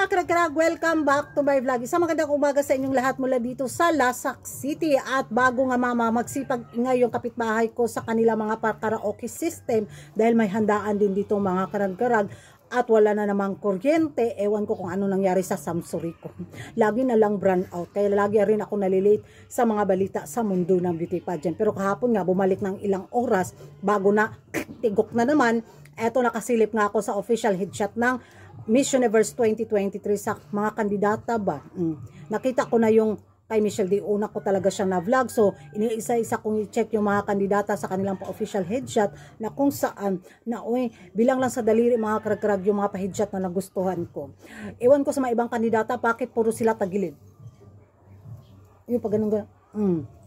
mga karag-karag, welcome back to my vlog. Isang magandang umaga sa inyong lahat mula dito sa Lasak City. At bago nga mama, magsipag-ingay yung kapitbahay ko sa kanila mga karaoke system dahil may handaan din dito mga karag-karag. At wala na namang kuryente, ewan ko kung ano nangyari sa Samsuri ko. Lagi na lang brand out, kaya lagi rin ako nalilate sa mga balita sa mundo ng beauty pageant. Pero kahapon nga, bumalik ng ilang oras bago na tigok na naman. Eto, nakasilip nga ako sa official headshot ng Miss Universe 2023 sa mga kandidata ba. Nakita ko na yung kay Michelle D. Una ko talaga siya na vlog. So, iniisa-isa kong i-check yung mga kandidata sa kanilang pa-official headshot na kung saan na bilang lang sa daliri mga karag-karag yung mga pa-headshot na nagustuhan ko. Ewan ko sa mga ibang kandidata, bakit puro sila tagilid? Yung pag ganun.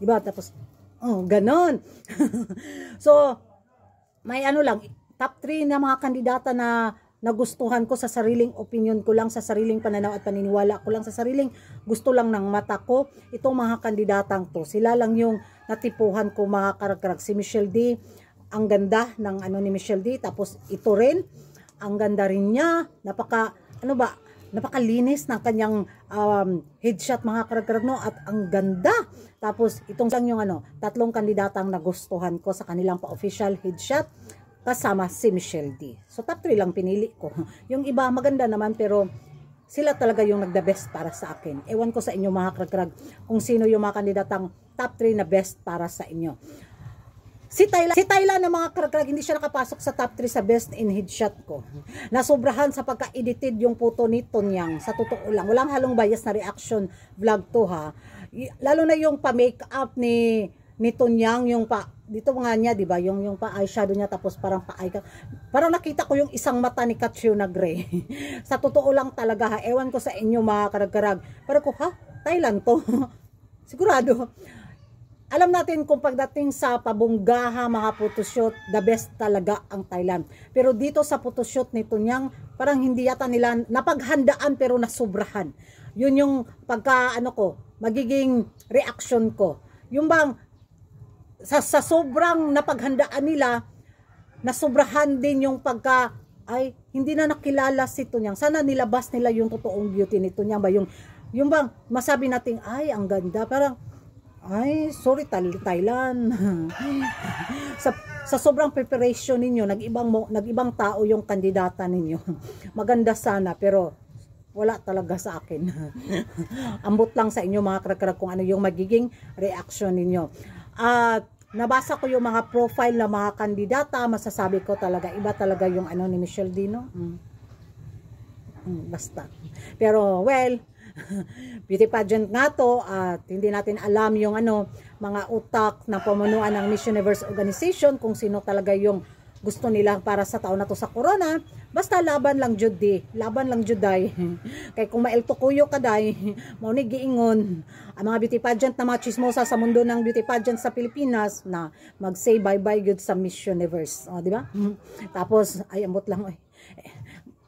Diba? Tapos, ganon. So, may ano lang, top 3 na mga kandidata na nagustuhan ko sa sariling opinion ko lang, sa sariling pananaw at paniniwala ko lang, sa sariling gusto lang ng mata ko. Itong mga kandidatang to, sila lang yung natipuhan ko mga karag-karag. Si Michelle D, ang ganda ng ni Michelle D. Tapos ito rin, ang ganda rin niya. Napakalinis ng kanyang headshot mga karag-karag, no? At ang ganda. Tapos itong lang yung tatlong kandidatang nagustuhan ko sa kanilang pa-official headshot kasama si Michelle D. So top 3 lang pinili ko. Yung iba maganda naman pero sila talaga yung nagda best para sa akin. Ewan ko sa inyo mga karag-karag kung sino yung mga kandidatang top 3 na best para sa inyo. Si Tyla na mga karag-karag, hindi siya nakapasok sa top 3 sa best in headshot ko. Nasobrahan sa pagka-edited yung photo ni Tonyang. Sa totoo lang, walang halong bias na reaction vlog to ha. Lalo na yung pa-makeup ni Tonyang, yung dito nga niya, di ba? Yung pa-eyeshadow niya, tapos parang parang nakita ko yung isang mata ni Katrina Gray. Sa totoo lang talaga ha, ewan ko sa inyo mga karag-karag. Pero ko, Thailand to? Sigurado. Alam natin kung pagdating sa pabunggaha, mga photoshoot, the best talaga ang Thailand. Pero dito sa photoshoot ni Tonyang, parang hindi yata nila napaghandaan pero nasubrahan. Yun yung magiging reaction ko. Yung bang, sa sobrang napaghandaan nila, nasubrahan din yung hindi na nakilala si Tonyang. Sana nilabas nila yung totoong beauty ni Tonyang ba? Yung bang masabi natin, ang ganda. Parang, sorry Thailand. sa sobrang preparation ninyo, nag-ibang tao yung kandidata ninyo. Maganda sana, pero wala talaga sa akin. Ambot lang sa inyo mga karag-karag kung ano yung magiging reaction ninyo. At nabasa ko yung mga profile ng mga kandidata, masasabi ko talaga iba talaga yung ni Michelle D, no? Basta. Pero well, beauty pageant nga to at hindi natin alam yung mga utak na pamunuan ng Miss Universe organization kung sino talaga yung gusto nila para sa taon na to sa corona. Basta laban lang jud day. Kay kung maelto kuyo ka day, mao ni giingon ang mga beauty pageant na mga chismosa sa mundo ng beauty pageant sa Pilipinas na mag-say bye-bye good sa Miss Universe. Di ba? Tapos ambot lang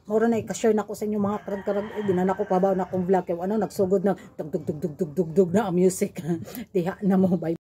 mura na i-share na ko sa inyo mga karag-karag. Dinan ako pa ba na akong vlog kay nagsugod na dug na ang music. Diha na mo bye.